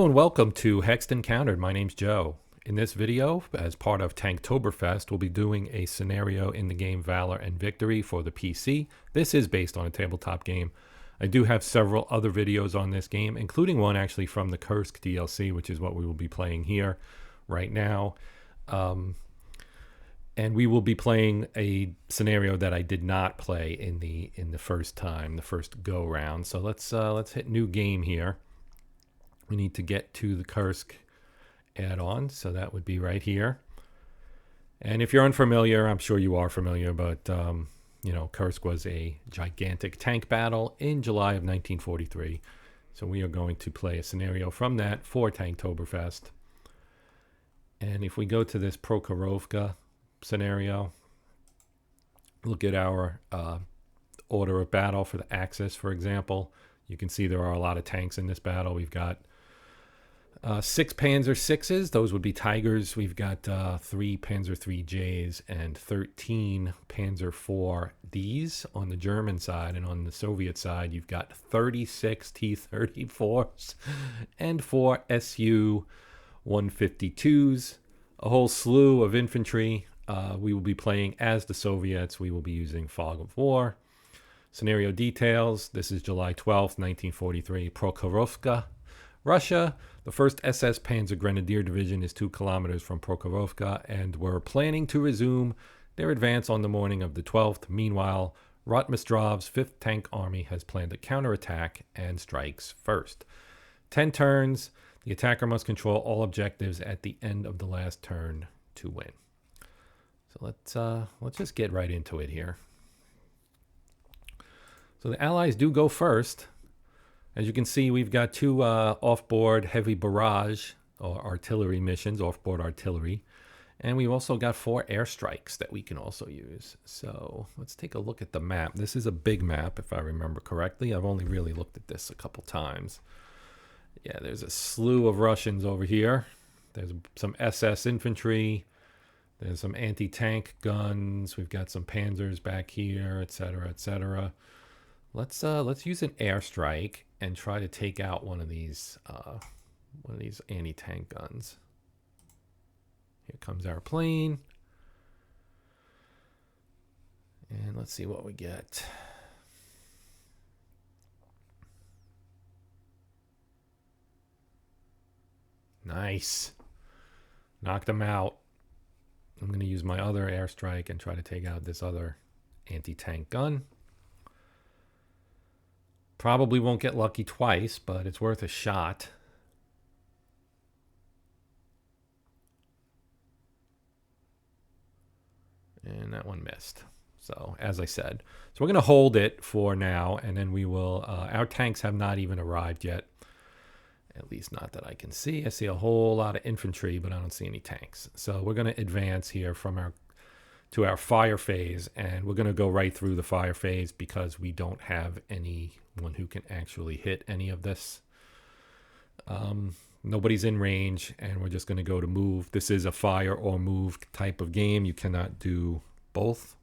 Hello and welcome to Hexed Encountered. My name's Joe. In this video, as part of Tanktoberfest, we'll be doing a scenario in the game Valor and Victory for the PC. This is based on a tabletop game. I do have several other videos on this game, including one actually from the Kursk DLC, which is what we will be playing here right now. And we will be playing a scenario that I did not play in the first time, the first go round. So let's hit new game here. We need to get to the Kursk add-on, so that would be right here. And if you're unfamiliar, I'm sure you are familiar, but Kursk was a gigantic tank battle in July of 1943. So we are going to play a scenario from that for Tanktoberfest. And if we go to this Prokhorovka scenario, look at our order of battle for the Axis, for example. You can see there are a lot of tanks in this battle. We've got 6 Panzer VIs, those would be Tigers. We've got 3 Panzer IIIJs and 13 Panzer IVDs on the German side. And on the Soviet side, you've got 36 T-34s and 4 Su-152s, a whole slew of infantry. We will be playing as the Soviets. We will be using Fog of War. Scenario details. This is July 12th, 1943, Prokhorovka, Russia. The 1st SS Panzer Grenadier Division is 2 kilometers from Prokhorovka and were planning to resume their advance on the morning of the 12th. Meanwhile, Rotmistrov's 5th Tank Army has planned a counterattack and strikes first. 10 turns. The attacker must control all objectives at the end of the last turn to win. So let's just get right into it here. So the Allies do go first. As you can see, we've got 2 off-board heavy barrage or artillery missions, off-board artillery. And we've also got 4 airstrikes that we can also use. So let's take a look at the map. This is a big map, if I remember correctly. I've only really looked at this a couple times. Yeah, there's a slew of Russians over here. There's some SS infantry. There's some anti-tank guns. We've got some panzers back here, etc., etc. Let's use an airstrike and try to take out one of these anti-tank guns. Here comes our plane. And let's see what we get. Nice. Knocked them out. I'm going to use my other airstrike and try to take out this other anti-tank gun. Probably won't get lucky twice, but it's worth a shot. And that one missed. So, as I said. So we're going to hold it for now, and then we will... our tanks have not even arrived yet. At least not that I can see. I see a whole lot of infantry, but I don't see any tanks. So we're going to advance here from to our fire phase, and we're going to go right through the fire phase because we don't have anyone who can actually hit any of this. Nobody's in range, and we're just going to go to move. This is a fire or move type of game. You cannot do both.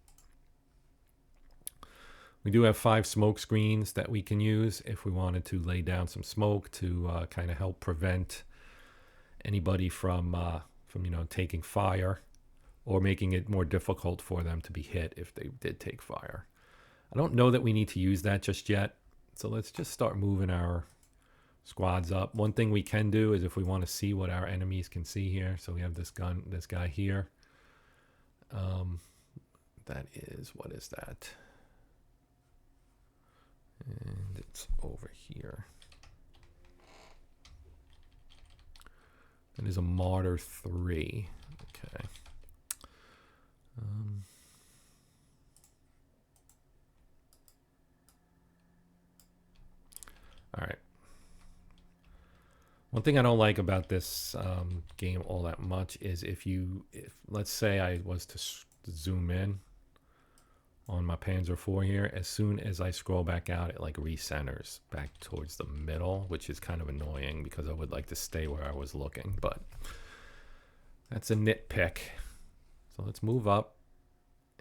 We do have 5 smoke screens that we can use if we wanted to lay down some smoke to kind of help prevent anybody from taking fire or making it more difficult for them to be hit if they did take fire. I don't know that we need to use that just yet. So let's just start moving our squads up. One thing we can do is if we want to see what our enemies can see here. So we have this guy here. That is, what is that? And it's over here. That is a Martyr 3. Okay. All right. One thing I don't like about this game all that much is if let's say I was to zoom in on my Panzer IV here, as soon as I scroll back out, it like recenters back towards the middle, which is kind of annoying because I would like to stay where I was looking, but that's a nitpick. So let's move up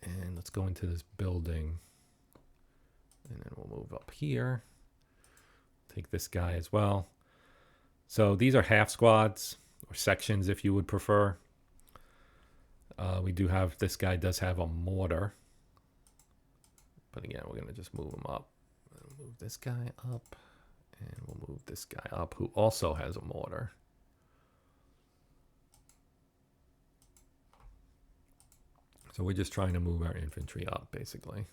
and let's go into this building, and then we'll move up here. Take this guy as well. So these are half squads, or sections if you would prefer. We do have, this guy does have a mortar. But again, we're going to just move him up. We'll move this guy up. And we'll move this guy up, who also has a mortar. So we're just trying to move our infantry up, basically.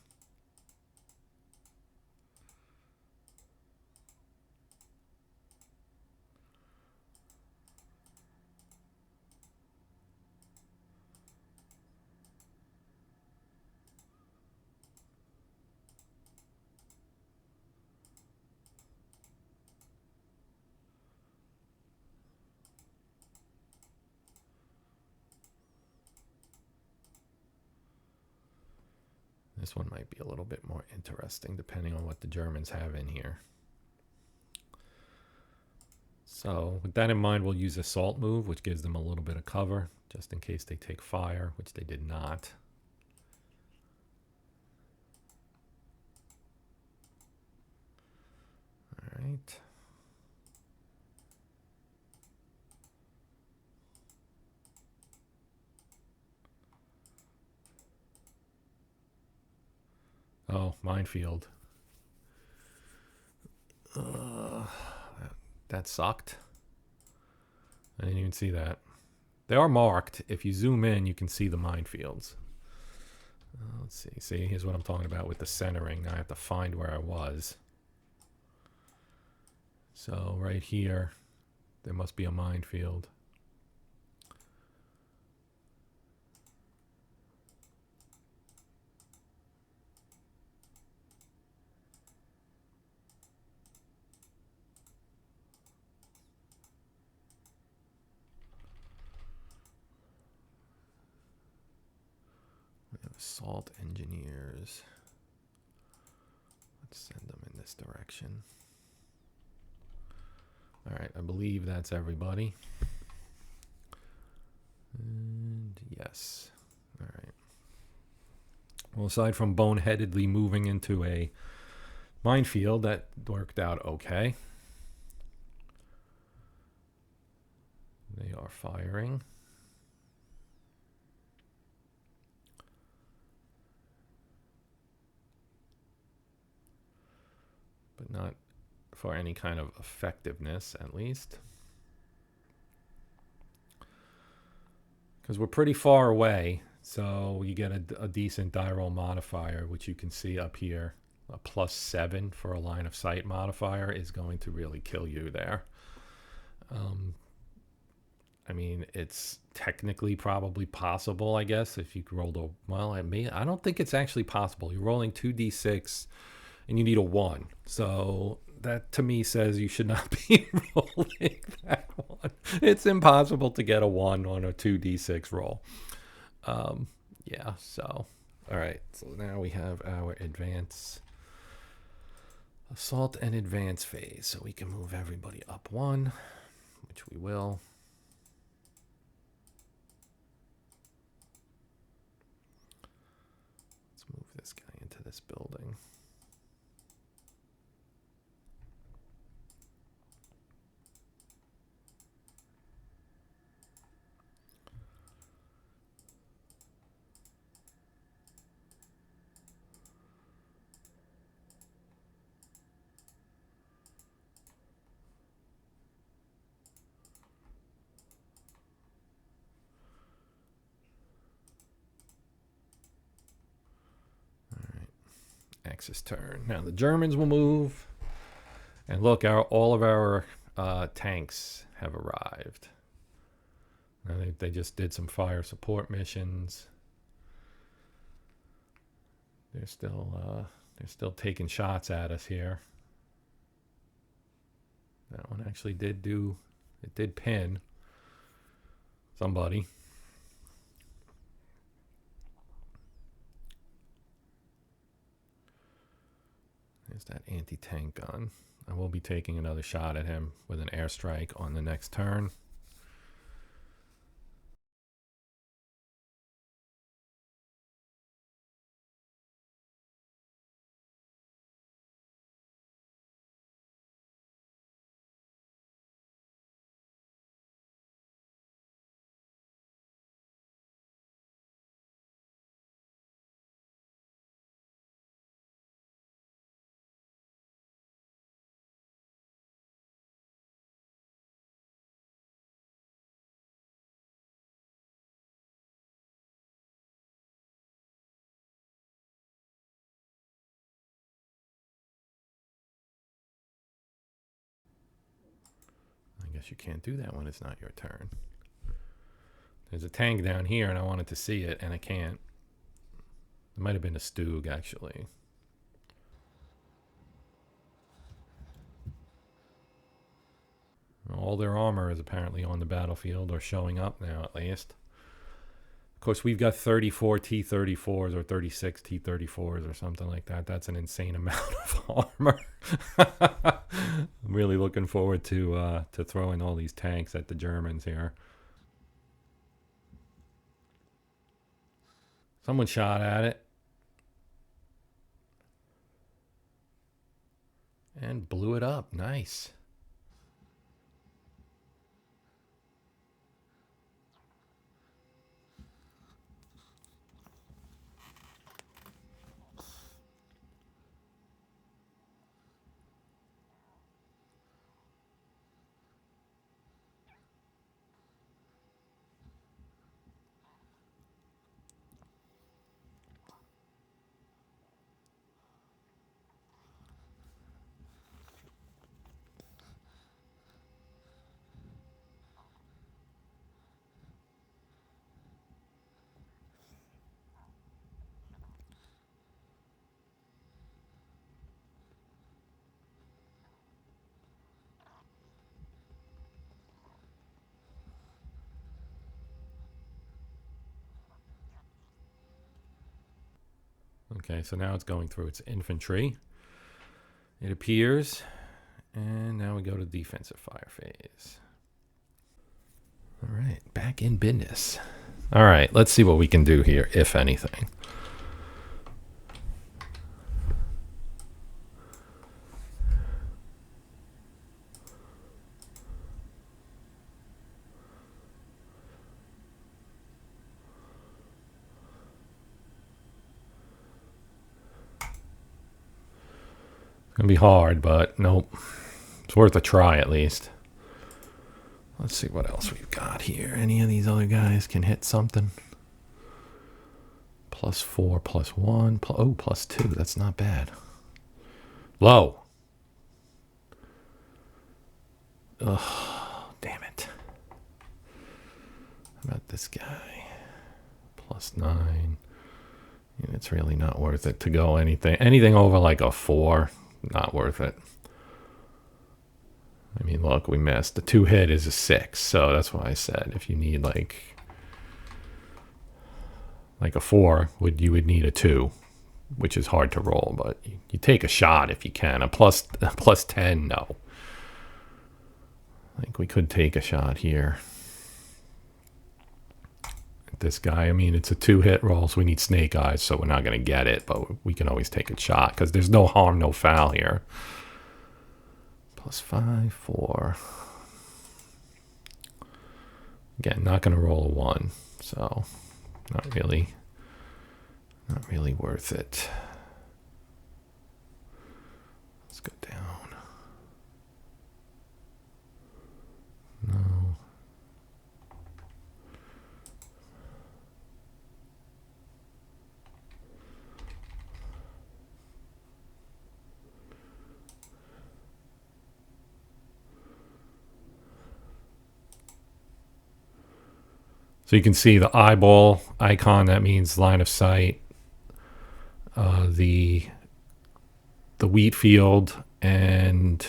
This one might be a little bit more interesting depending on what the Germans have in here. So with that in mind, we'll use assault move, which gives them a little bit of cover, just in case they take fire, which they did not. All right. Oh, minefield. That sucked. I didn't even see that. They are marked. If you zoom in, you can see the minefields. Let's see. See, here's what I'm talking about with the centering. Now I have to find where I was. So right here, there must be a minefield. Assault engineers. Let's send them in this direction. All right, I believe that's everybody. And yes. All right. Well, aside from boneheadedly moving into a minefield, that worked out okay. They are firing. But not for any kind of effectiveness, at least. Because we're pretty far away, so you get a decent die roll modifier, which you can see up here. A +7 for a line of sight modifier is going to really kill you there. I mean, it's technically probably possible, I guess, if you rolled a... Well, I don't think it's actually possible. You're rolling 2d6... and you need a 1. So that to me says you should not be rolling that one. It's impossible to get a 1 on a 2d6 roll. Yeah, so. All right, so now we have our advance. Assault and advance phase. So we can move everybody up 1, which we will. Let's move this guy into this building. Axis turn. Now the Germans will move. And look, all of our tanks have arrived. They just did some fire support missions. They're still taking shots at us here. That one actually did pin somebody. There's that anti-tank gun. I will be taking another shot at him with an airstrike on the next turn. guess you can't do that when it's not your turn. There's a tank down here, and I wanted to see it, and I can't. It might have been a Stug, actually. All their armor is apparently on the battlefield, or showing up now, at least. Of course, we've got 34 T-34s or 36 T-34s or something like that. That's an insane amount of armor. I'm really looking forward to throwing all these tanks at the Germans here. Someone shot at it. And blew it up. Nice. Okay, so now it's going through its infantry, it appears. And now we go to defensive fire phase. All right, back in business. All right, let's see what we can do here, if anything. Gonna be hard, but nope. It's worth a try at least. Let's see what else we've got here. Any of these other guys can hit something. +4, +1, oh, +2. That's not bad. Low. Ugh, damn it. How about this guy? +9. It's really not worth it to go anything over like a 4. Not worth it. I mean, look, we missed. The 2 hit is a 6, so that's why I said if you need like a 4, you would need a 2, which is hard to roll, but you take a shot if you can. A plus 10, no. I think we could take a shot here. This guy, I mean, it's a 2-hit roll, so we need snake eyes, so we're not going to get it, but we can always take a shot because there's no harm, no foul here. +5, 4. Again, not going to roll a 1, so not really worth it. Let's go down. No. So you can see the eyeball icon, that means line of sight. The wheat field, and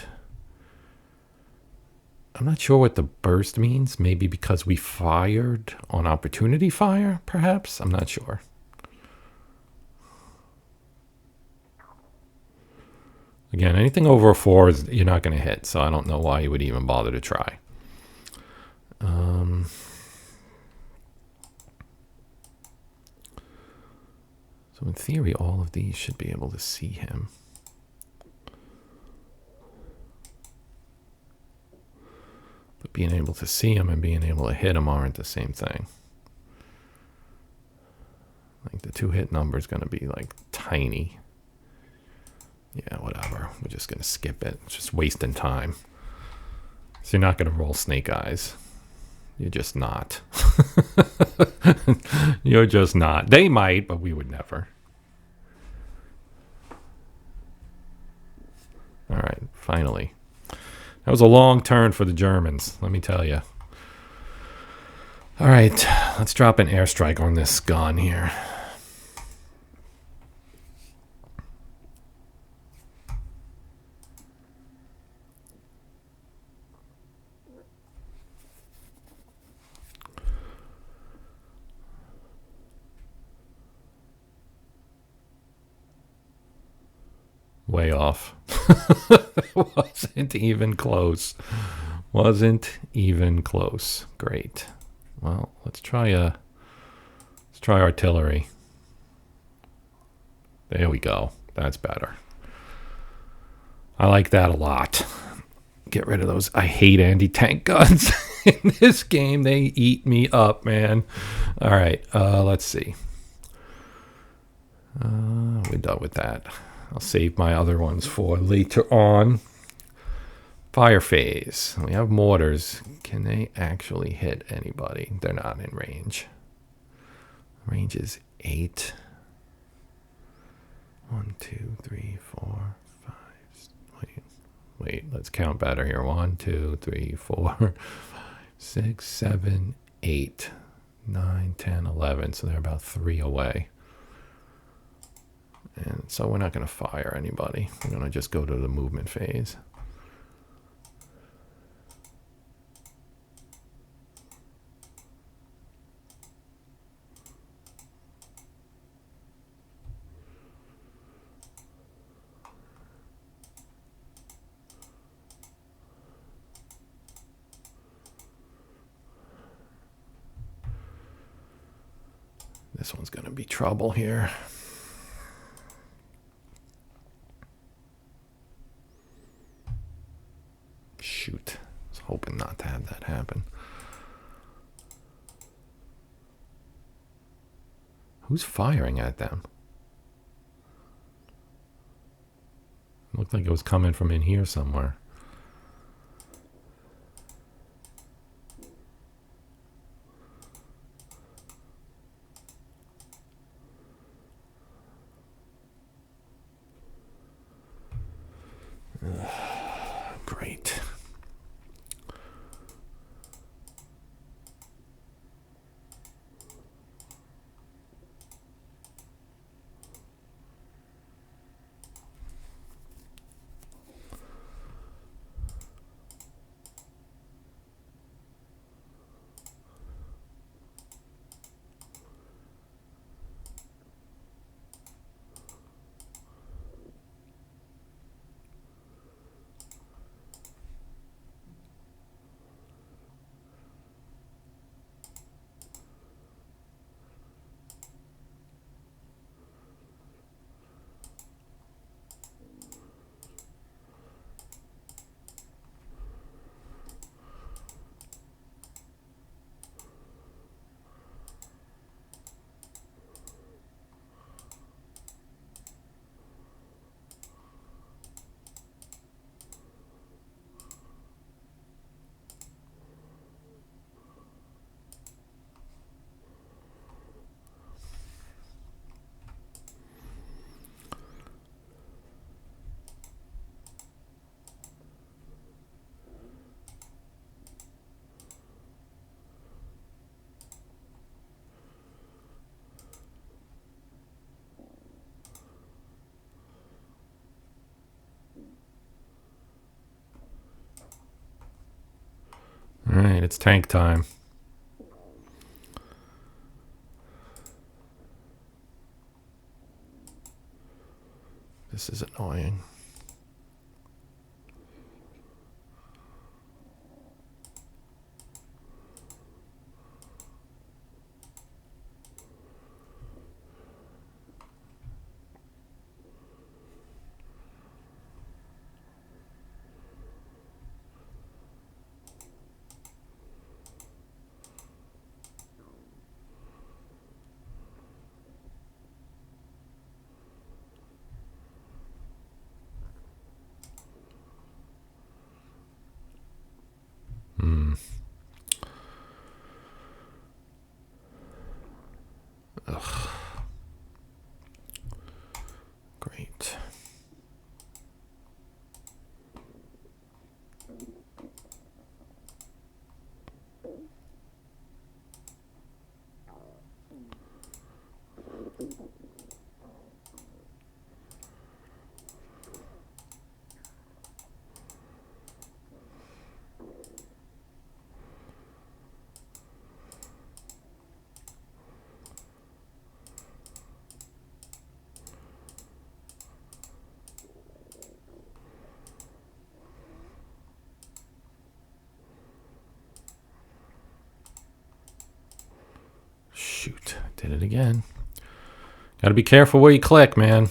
I'm not sure what the burst means. Maybe because we fired on opportunity fire, perhaps? I'm not sure. Again, anything over a 4 you're not going to hit, so I don't know why you would even bother to try. So in theory, all of these should be able to see him. But being able to see him and being able to hit him aren't the same thing. Like the 2-hit number is going to be like tiny. Yeah, whatever. We're just going to skip it. It's just wasting time. So you're not going to roll snake eyes. You're just not. You're just not. They might, but we would never. All right, finally. That was a long turn for the Germans, let me tell you. All right, let's drop an airstrike on this gun here. Way off. Wasn't even close. Wasn't even close. Great. Well, let's try artillery. There we go. That's better. I like that a lot. Get rid of those. I hate anti-tank guns in this game. They eat me up, man. All right, let's see. We're done with that. I'll save my other ones for later on. Fire phase. We have mortars. Can they actually hit anybody? They're not in range. Range is 8. 1, 2, 3, 4, 5. Wait, let's count better here. 1, 2, 3, 4, 5, 6, 7, 8, 9, 10, 11. So they're about 3 away. And so we're not going to fire anybody. We're going to just go to the movement phase. This one's going to be trouble here. Shoot. I was hoping not to have that happen. Who's firing at them? Looked like it was coming from in here somewhere. Great. All right, it's tank time. This is annoying. Ugh. Great. Did it again. Got to be careful where you click, man.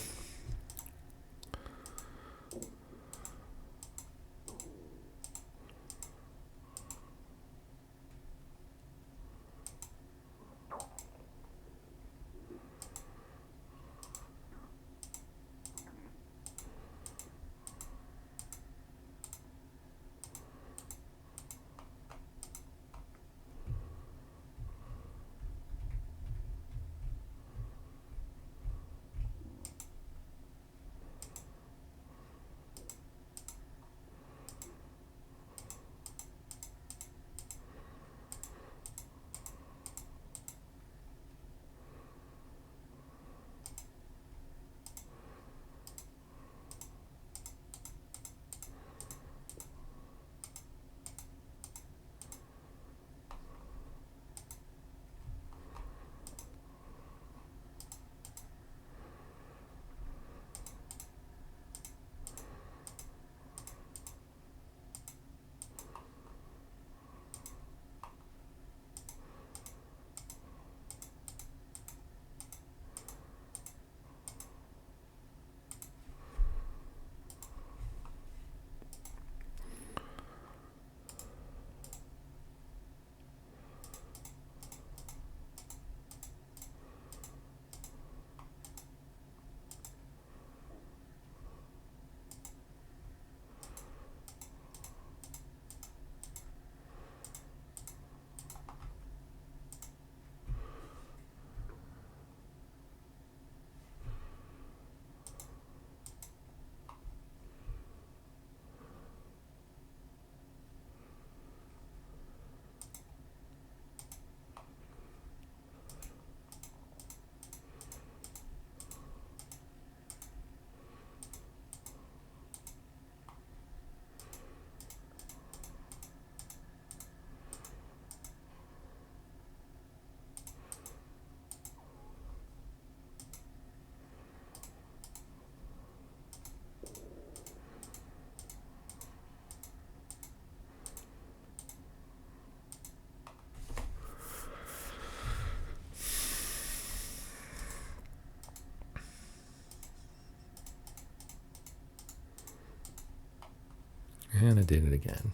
And I did it again.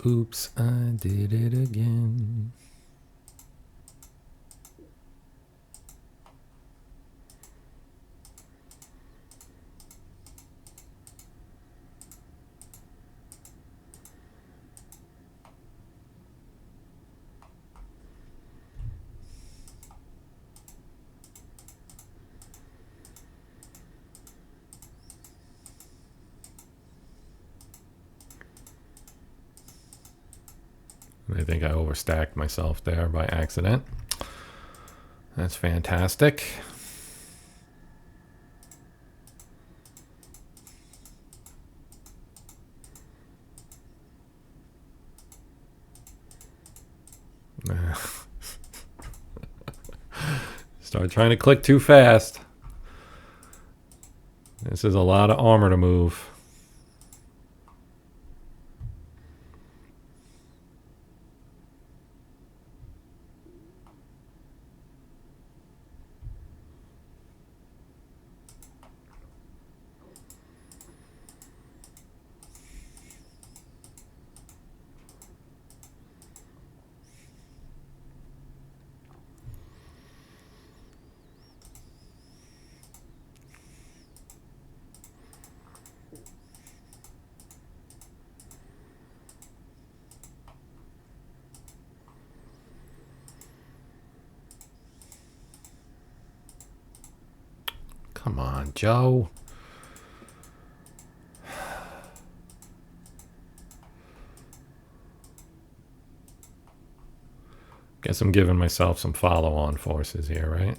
Oops, I did it again. I think I overstacked myself there by accident. That's fantastic. Start trying to click too fast. This is a lot of armor to move. Come on, Joe. Guess I'm giving myself some follow-on forces here, right?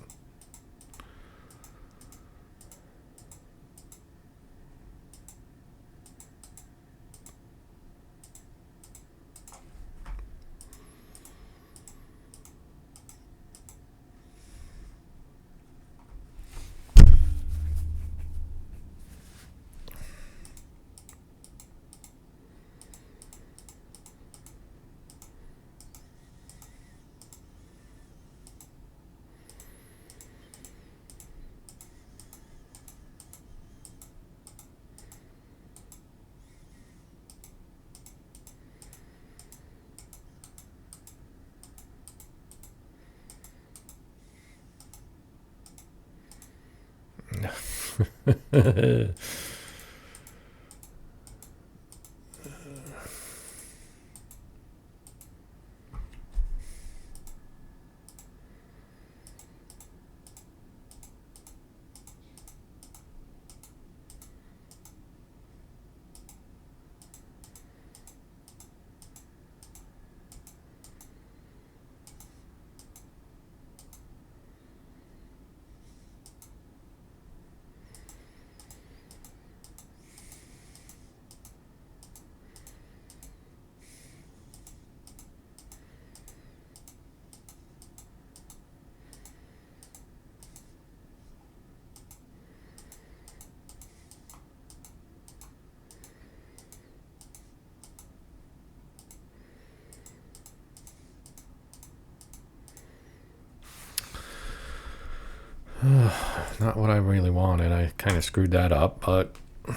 Not what I really wanted. I kind of screwed that up, but yeah,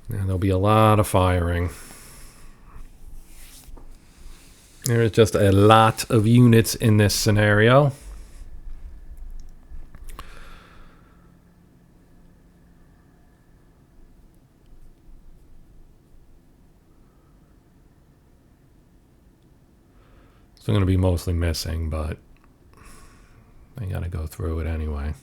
there'll be a lot of firing. There's just a lot of units in this scenario. So I'm going to be mostly missing, but I got to go through it anyway.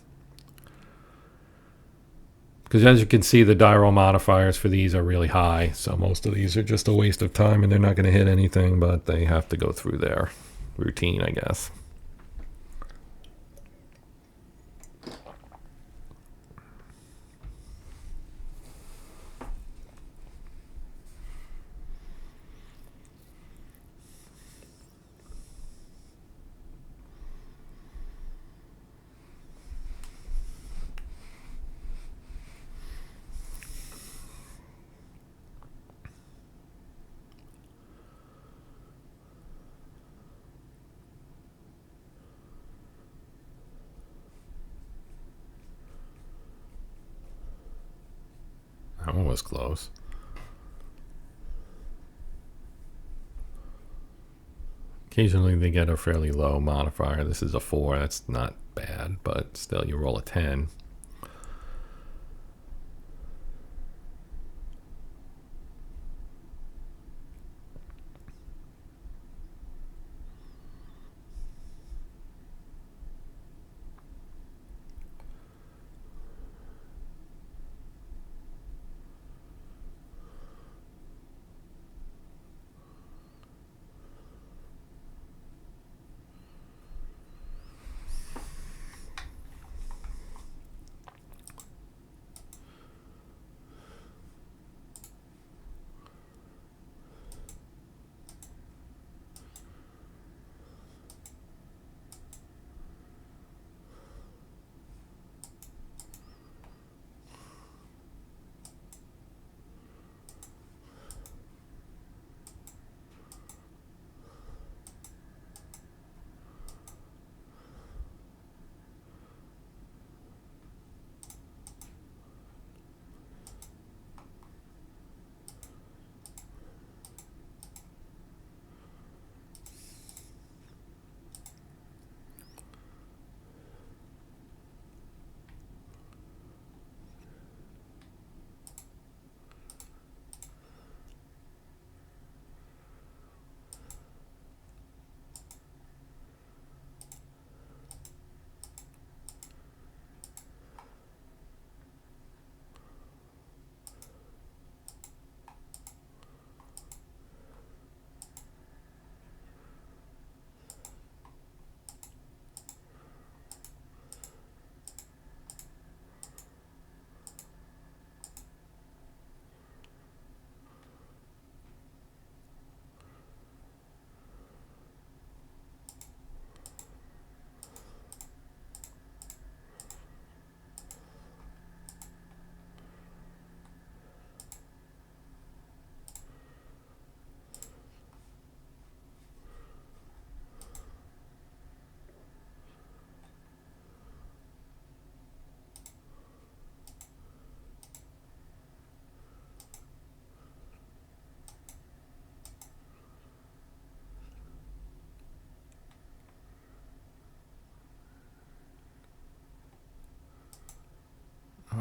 Because as you can see, the die roll modifiers for these are really high. So most of these are just a waste of time and they're not going to hit anything, but they have to go through their routine, I guess. That one was close. Occasionally they get a fairly low modifier. This is a 4. That's not bad, but still you roll a 10.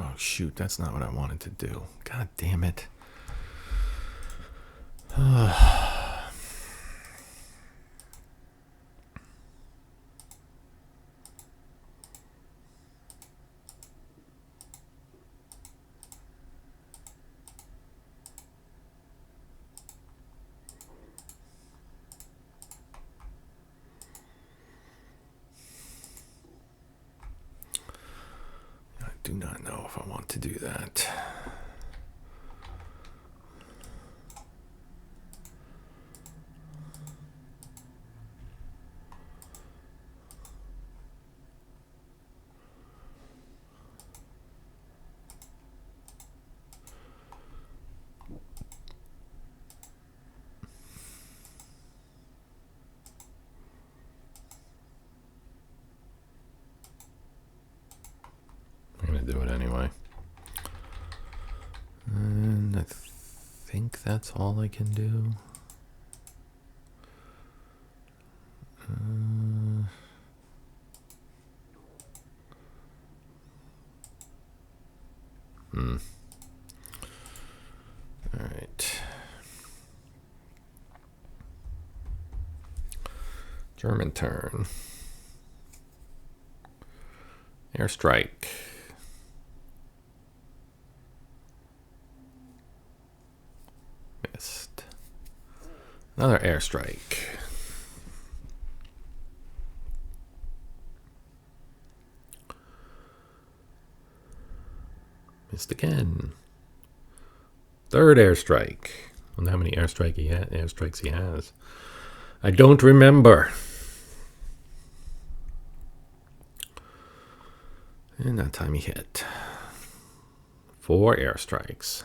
Oh, shoot. That's not what I wanted to do. God damn it. I do not know if I want to do that. I'm going to do it anyway. And I think that's all I can do. All right. German turn. Airstrike. Missed. Another airstrike. Missed again. Third airstrike. I wonder how many airstrikes he has. I don't remember. And that time he hit. 4 airstrikes.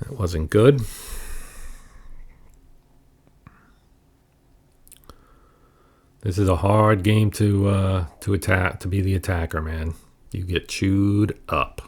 That wasn't good. This is a hard game to attack, to be the attacker, man. You get chewed up.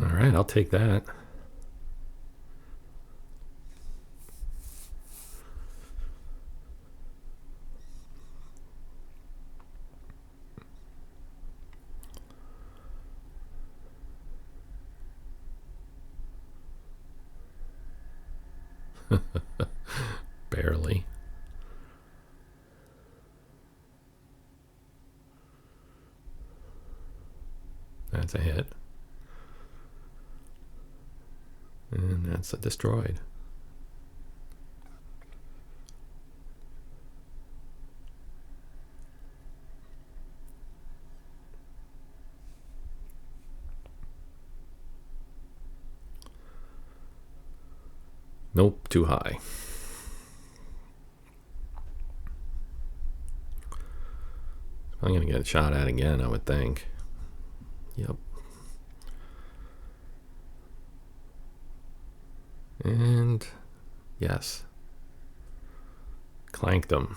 All right, I'll take that. Barely. That's a hit. And that's a destroyed. Nope, too high. I'm going to get shot at again, I would think. Yep. And yes. Clanked them.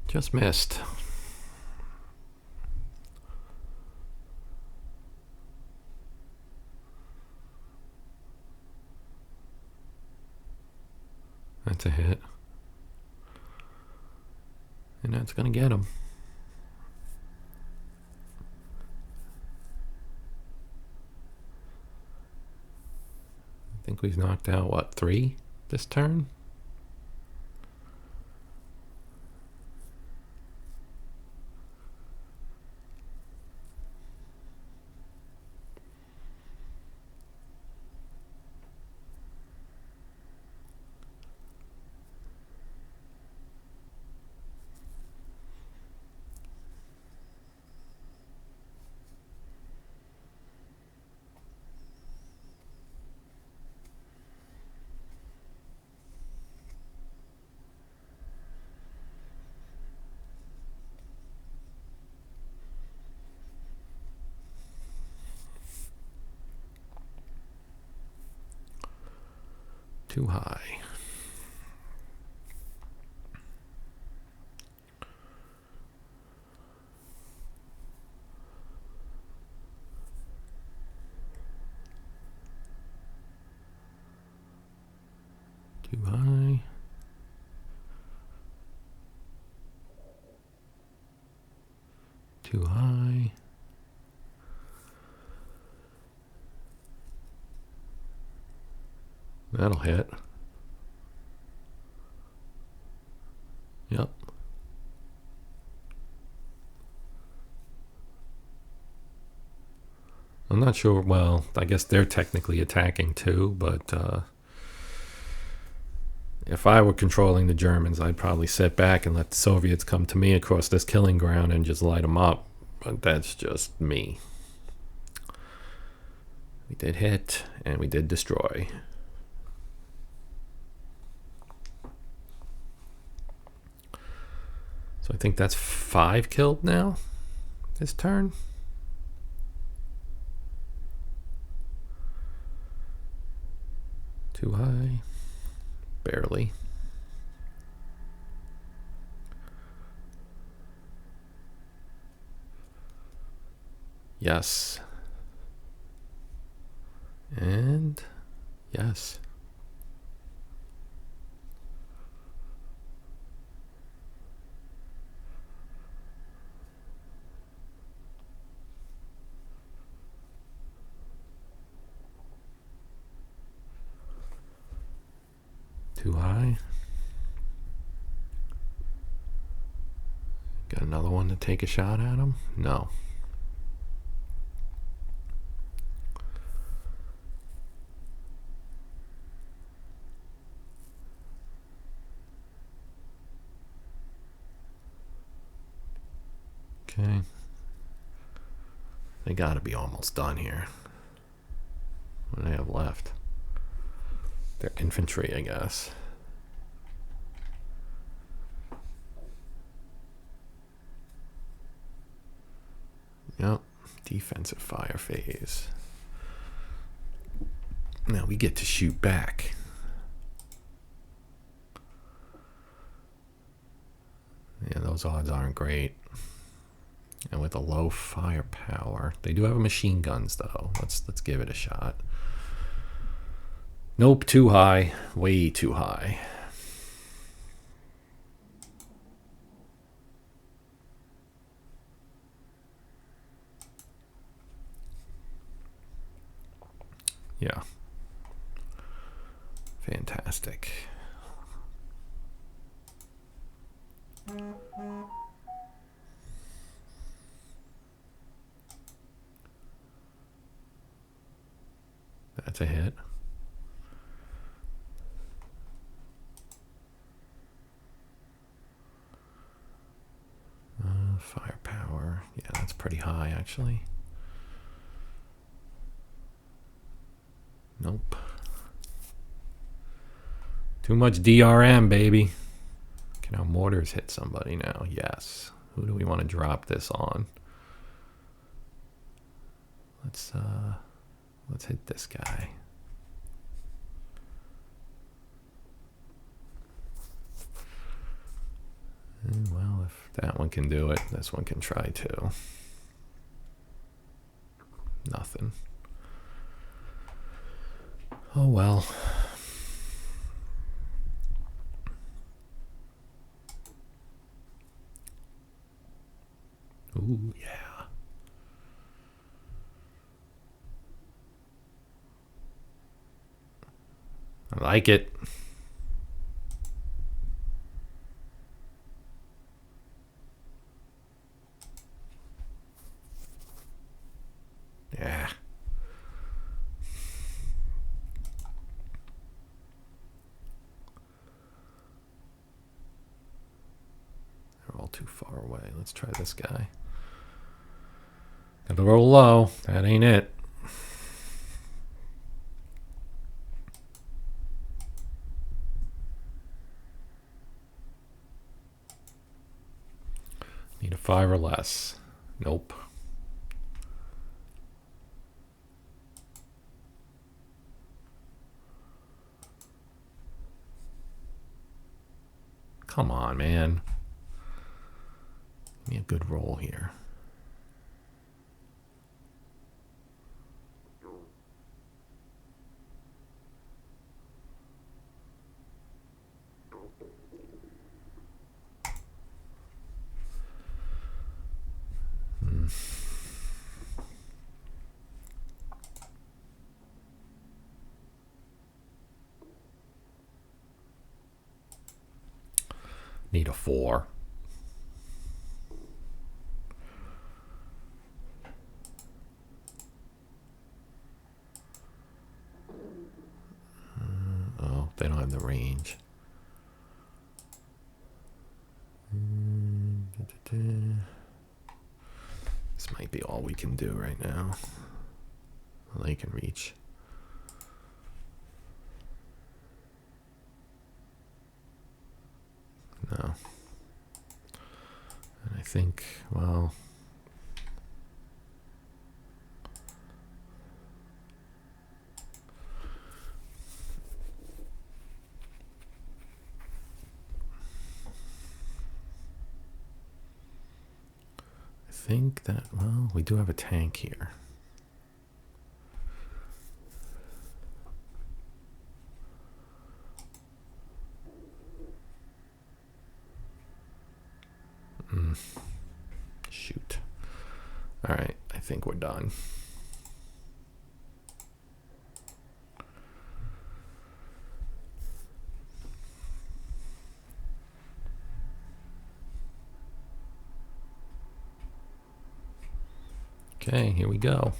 Just missed. That's a hit. And that's going to get him. I think we've knocked out, what, 3 this turn? Too high. Too high. Too high. That'll hit. Yep. I'm not sure. Well, I guess they're technically attacking too, but if I were controlling the Germans, I'd probably sit back and let the Soviets come to me across this killing ground and just light them up. But that's just me. We did hit, and we did destroy. So I think that's 5 killed now this turn. Too high. Barely. Yes. And yes. Too high. Got another one to take a shot at him? No. Okay. They gotta be almost done here. What do they have left? They're infantry, I guess. Yep. Defensive fire phase. Now we get to shoot back. Yeah, those odds aren't great. And with a low firepower, they do have machine guns though. Let's give it a shot. Nope, too high. Way too high. Yeah. Fantastic. That's a hit. Firepower. Yeah, that's pretty high, actually. Nope. Too much DRM, baby. Can our mortars hit somebody now? Yes. Who do we want to drop this on? Let's hit this guy. Well, if that one can do it, this one can try too. Nothing. Oh well. Ooh, yeah. I like it. Yeah. They're all too far away. Let's try this guy. Gotta roll low. That ain't it. Need a 5 or less. Nope. Come on, man. Give me a good roll here. Need a 4. Oh, they don't have the range. This might be all we can do right now. They can reach. No. And I think, well... I think that, well, we do have a tank here. Shoot. All right, I think we're done. Okay, here we go.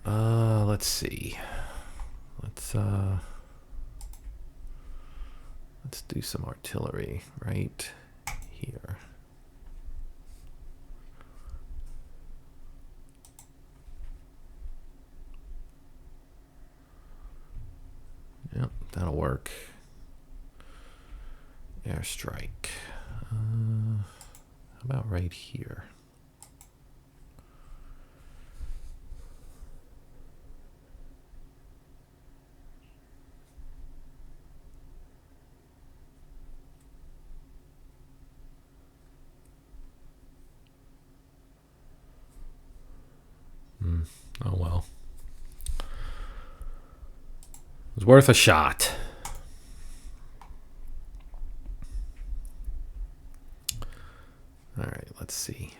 Let's see. Let's do some artillery right here. Airstrike. How about right here? Oh well. It was worth a shot. All right, let's see.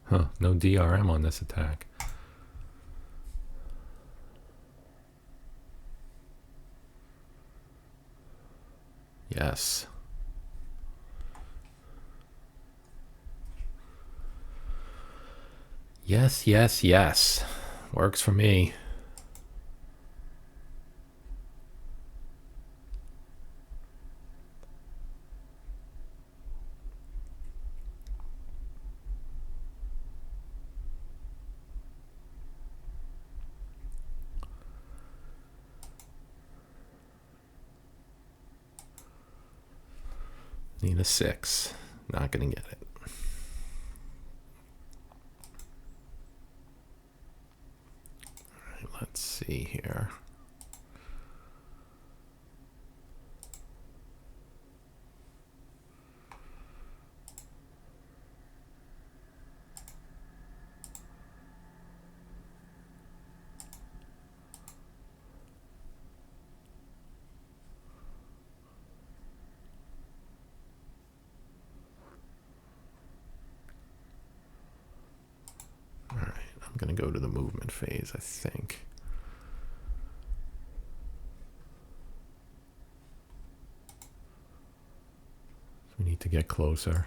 Huh, no DRM on this attack. Yes. Yes, yes, yes. Works for me. Need a 6. Not going to get it. All right, let's see here. All right, I'm going to go to the movement phase, I think. We need to get closer.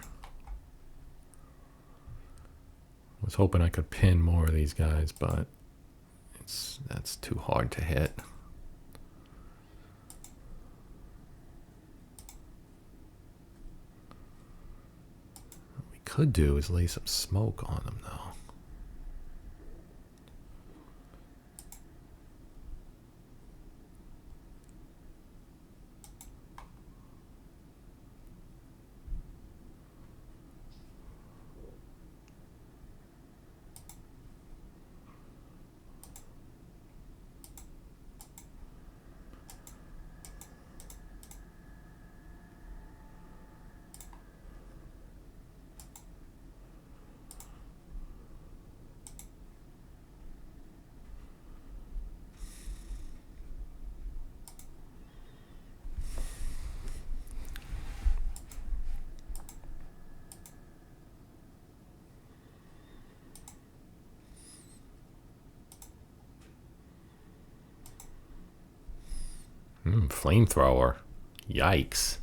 I was hoping I could pin more of these guys, but that's too hard to hit. What we could do is lay some smoke on them, though. Flamethrower. Yikes.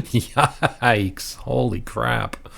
Yikes. Holy crap.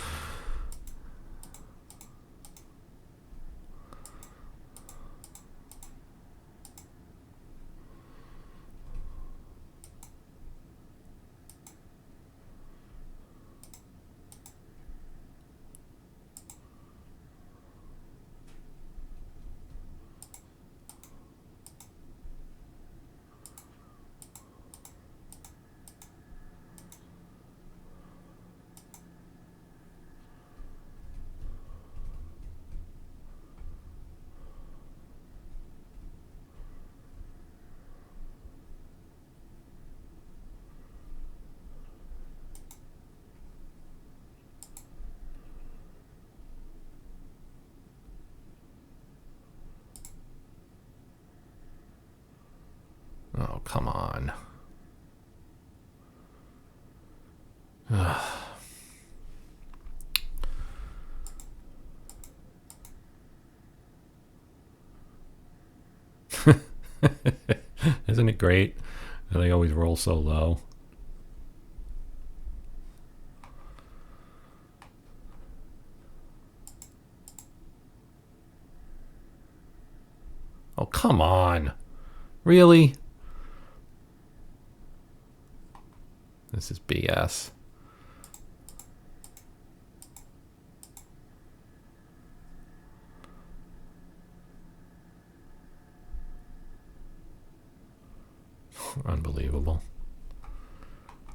come on. Isn't it great? They always roll so low. Oh, come on. Really? This is BS. Unbelievable.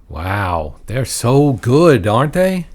Wow. They're so good, aren't they?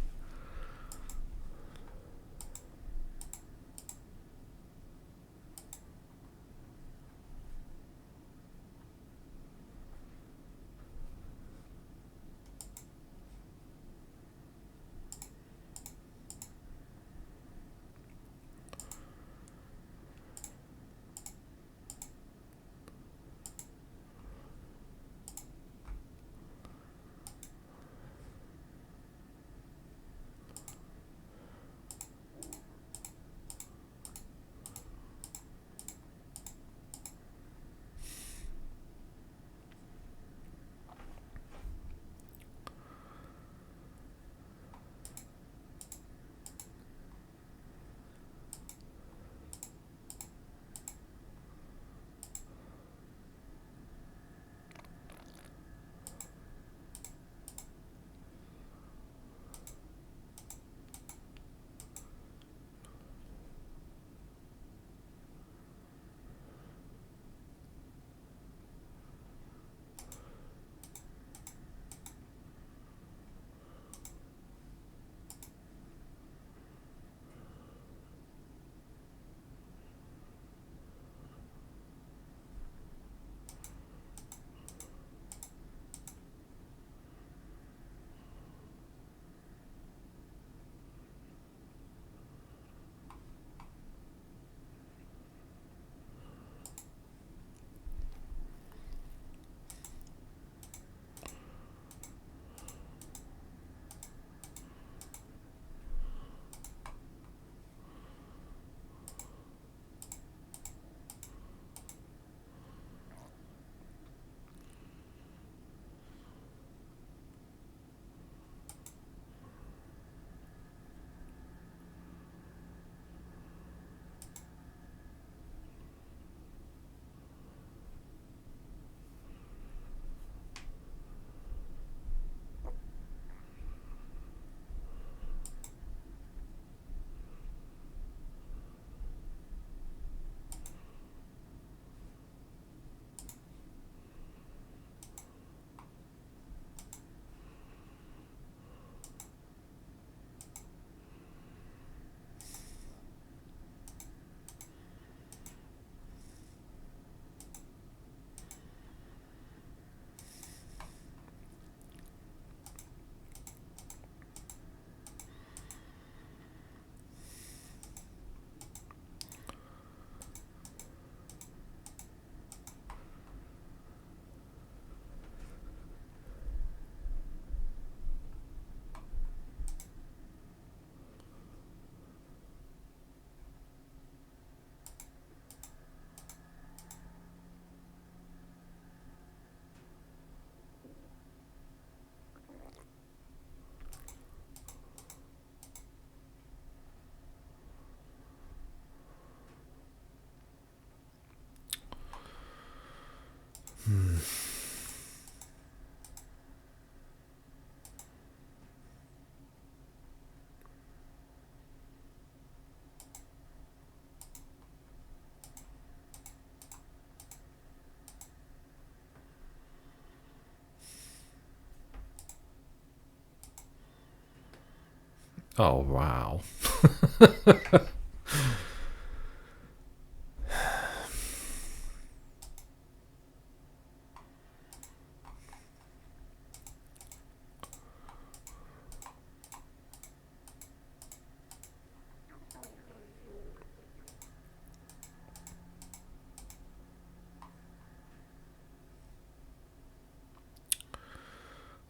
Oh, wow.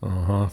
Uh-huh.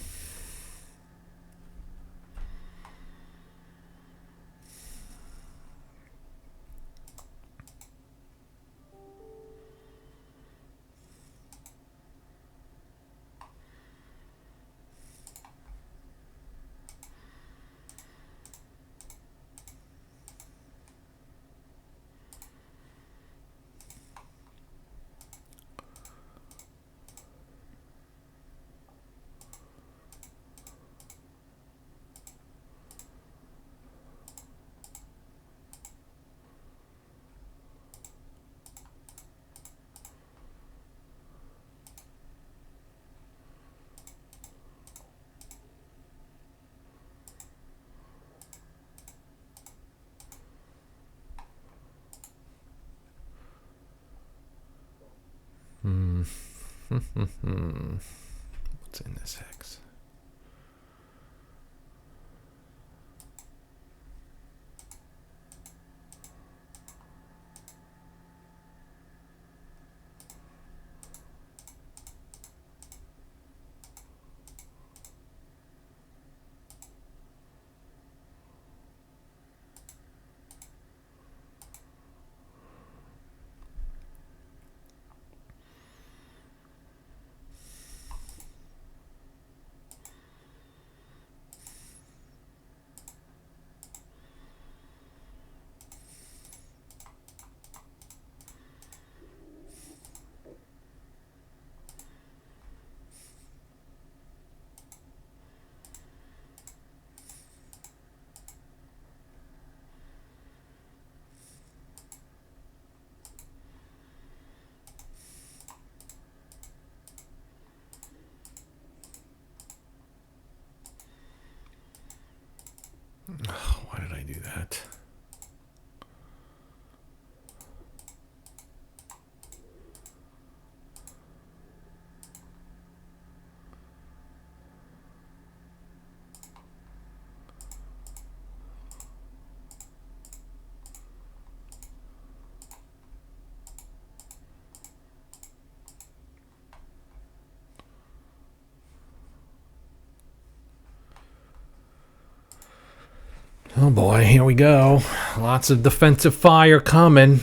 What's in this hex? Why did I do that? Oh boy, here we go. Lots of defensive fire coming.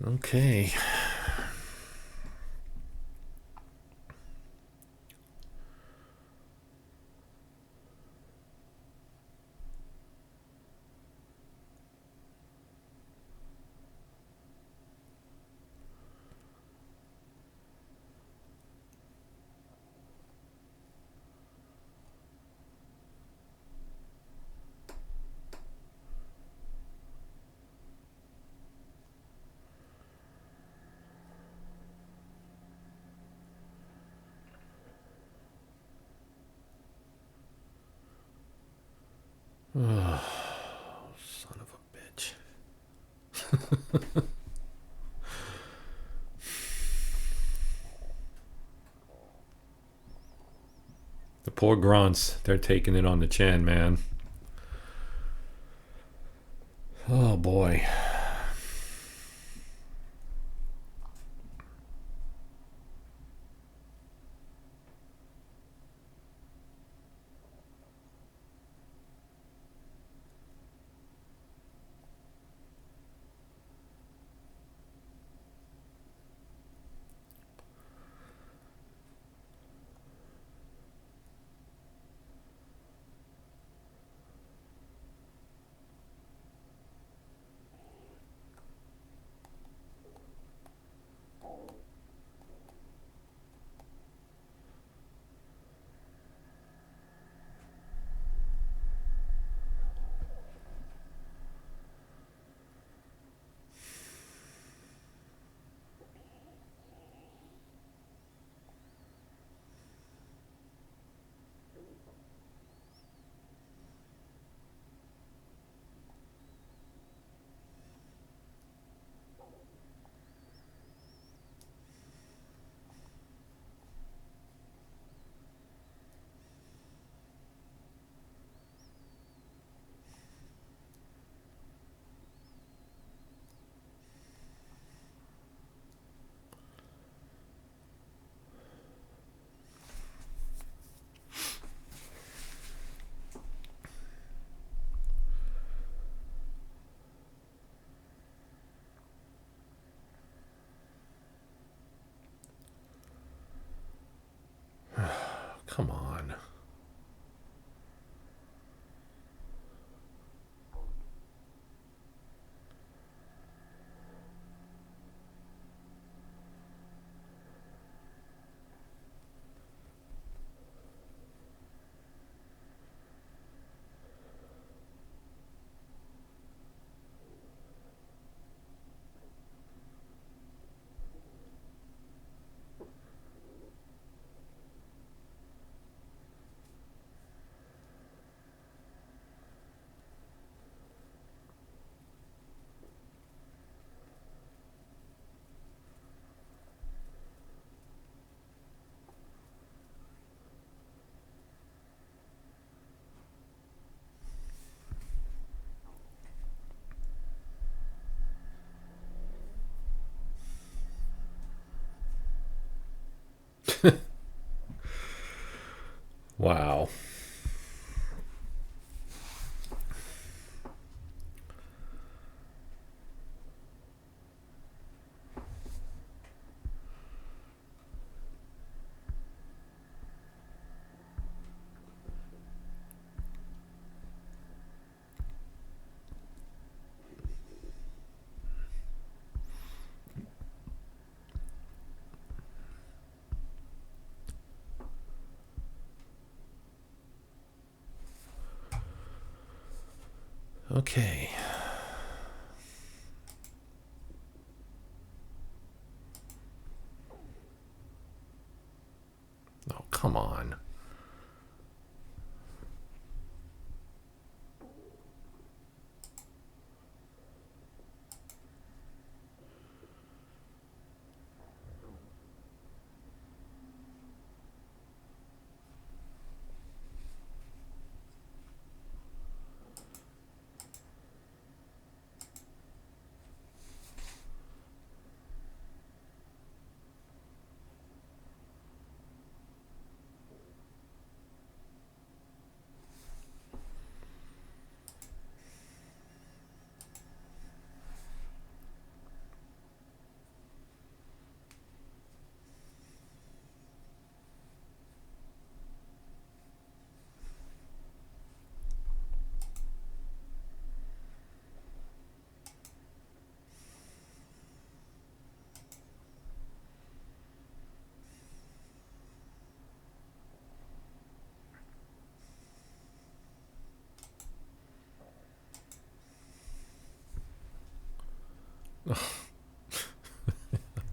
Okay. Oh, son of a bitch. The poor grunts, they're taking it on the chin, man. Oh boy. Come on. Wow. Okay. Oh, come on.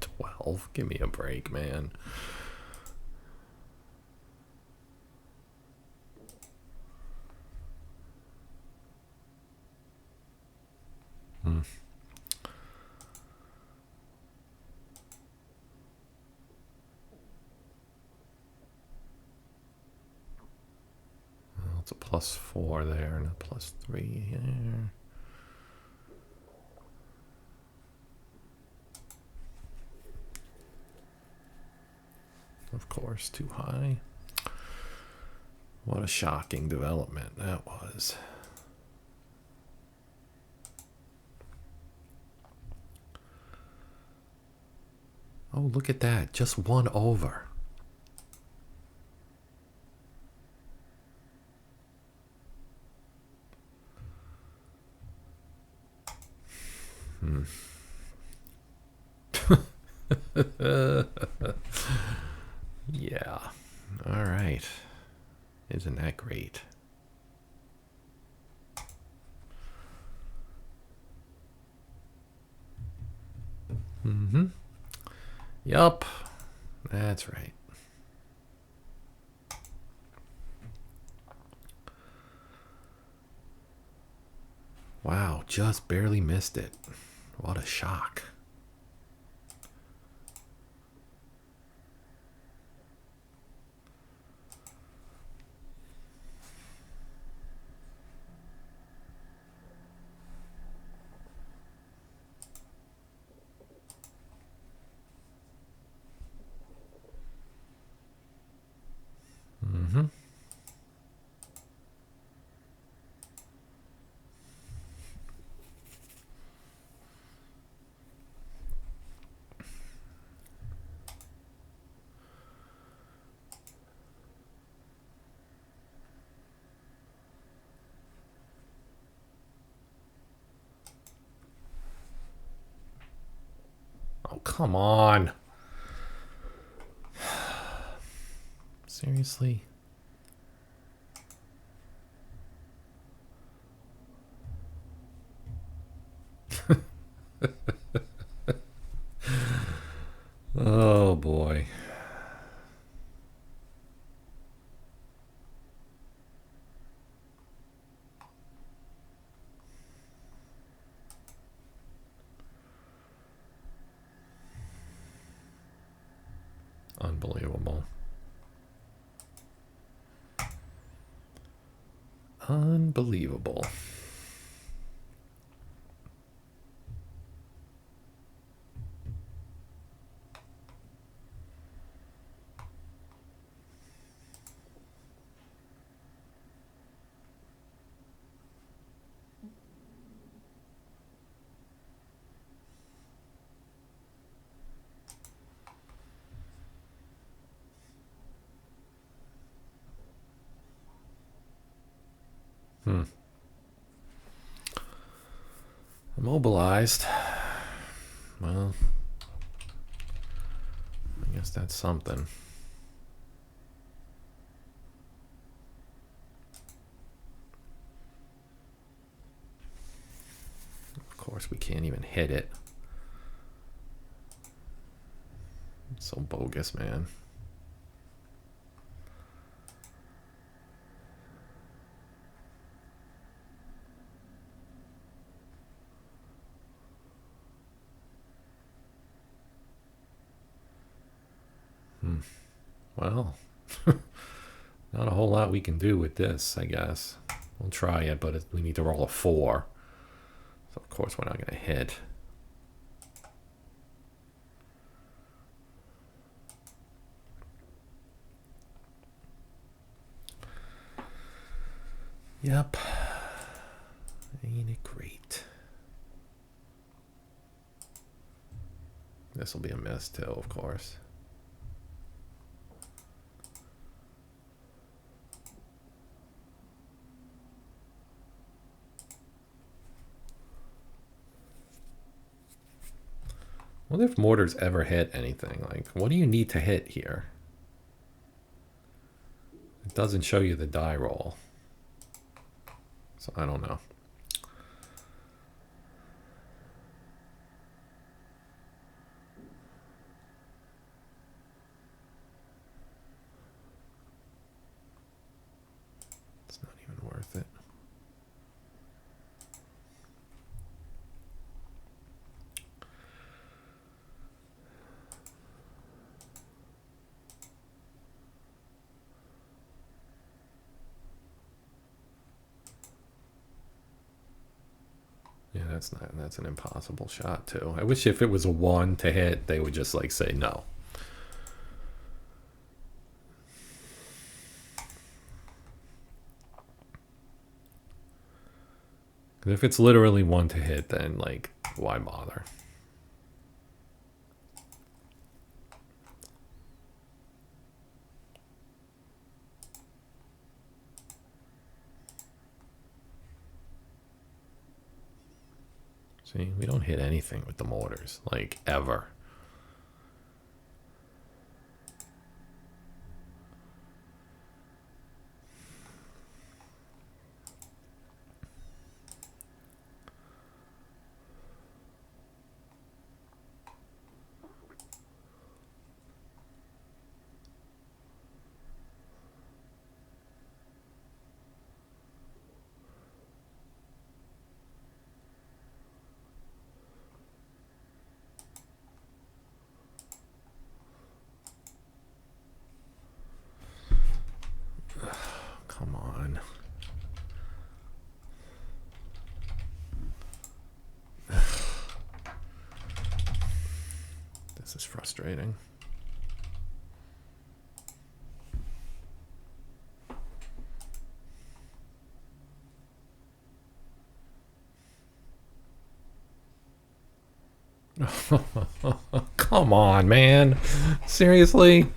12. Give me a break, man. Well, it's a +4 there and a +3 here. Of course, too high. What a shocking development that was. Oh, look at that. Just 1 over. Yeah. All right. Isn't that great? Yup. That's right. Wow, just barely missed it. What a shock. Oh, come on. Seriously? Oh, boy. Unbelievable. Unbelievable. Immobilized. Well, I guess that's something. Of course, we can't even hit it. It's so bogus, man. Well, not a whole lot we can do with this, I guess. We'll try it, but we need to roll a 4. So, of course, we're not going to hit. Yep. Ain't it great? This will be a miss, too, of course. I wonder if mortars ever hit anything. Like, what do you need to hit here? It doesn't show you the die roll. So I don't know. Yeah, that's an impossible shot too. I wish if it was a 1 to hit, they would just like say no. If it's literally 1 to hit, then like why bother? See, we don't hit anything with the mortars, like ever. Come on. This is frustrating. Come on, man. Seriously?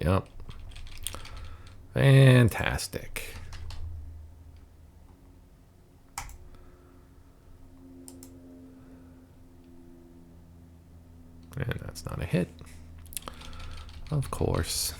Yep. Fantastic. And that's not a hit. Of course.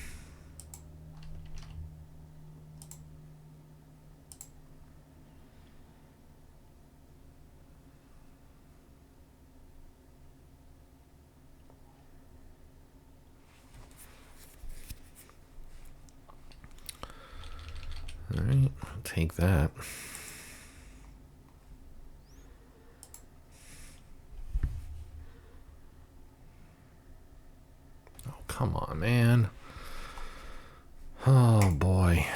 All right, I'll take that. Oh, come on, man. Oh, boy.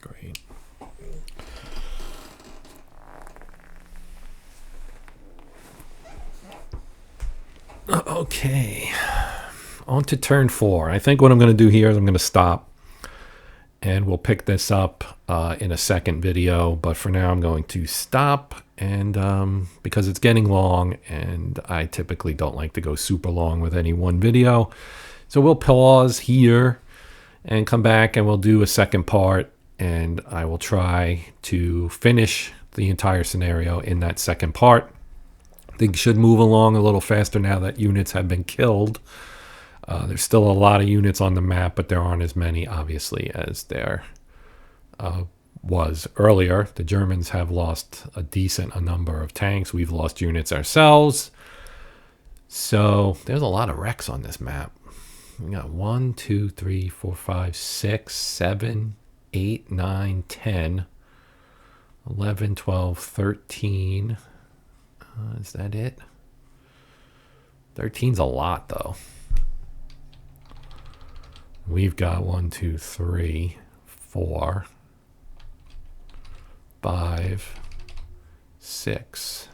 Great. Okay. On to turn 4. I think what I'm going to do here is I'm going to stop. And we'll pick this up in a second video. But for now, I'm going to stop. And because it's getting long, and I typically don't like to go super long with any one video. So we'll pause here and come back and we'll do a second part. And I will try to finish the entire scenario in that second part. Things should move along a little faster now that units have been killed. There's still a lot of units on the map, but there aren't as many, obviously, as there was earlier. The Germans have lost a decent number of tanks. We've lost units ourselves. So there's a lot of wrecks on this map. We got 1, 2, 3, 4, 5, 6, 7, 8, 9, 10, 11, 12, 13. Is that it? 13's a lot, though. We've got 1, 2, 3, 4, 5, 6.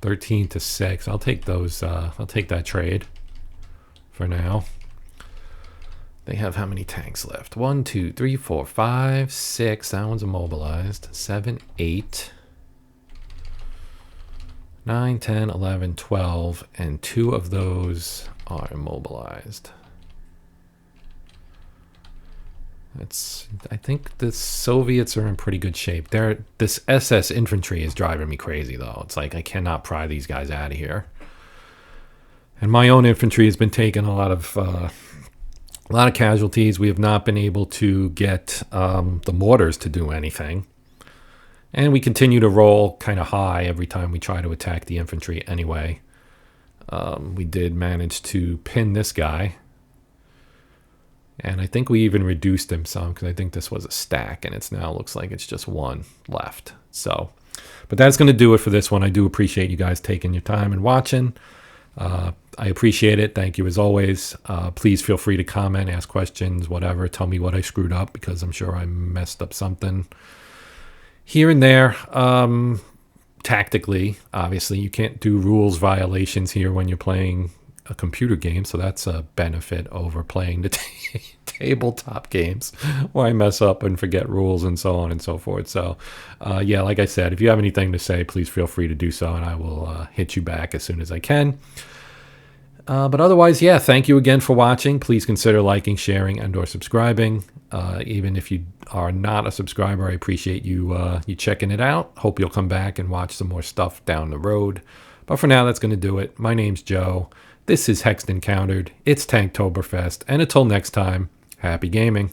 13 to 6. I'll take those. I'll take that trade for now. They have how many tanks left? 1, 2, 3, 4, 5, 6. That one's immobilized. 7, 8. 9, 10, 11, 12, and 2 of those are immobilized. I think the Soviets are in pretty good shape. This SS infantry is driving me crazy, though. It's like I cannot pry these guys out of here. And my own infantry has been taking a lot of casualties. We have not been able to get the mortars to do anything. And we continue to roll kind of high every time we try to attack the infantry anyway. We did manage to pin this guy. And I think we even reduced him some because I think this was a stack and it's now looks like it's just one left. So, but that's going to do it for this one. I do appreciate you guys taking your time and watching. I appreciate it. Thank you as always. Please feel free to comment, ask questions, whatever. Tell me what I screwed up because I'm sure I messed up something here and there. Tactically, obviously, you can't do rules violations here when you're playing a computer game, so that's a benefit over playing the tabletop games where I mess up and forget rules and so on and so forth. So yeah, like I said, if you have anything to say, please feel free to do so and I will hit you back as soon as I can. But otherwise, yeah, thank you again for watching. Please consider liking, sharing, and or subscribing. Even if you are not a subscriber, I appreciate you checking it out. Hope you'll come back and watch some more stuff down the road. But for now, that's going to do it. My name's Joe. This is Hexed Encountered. It's Tanktoberfest. And until next time, happy gaming.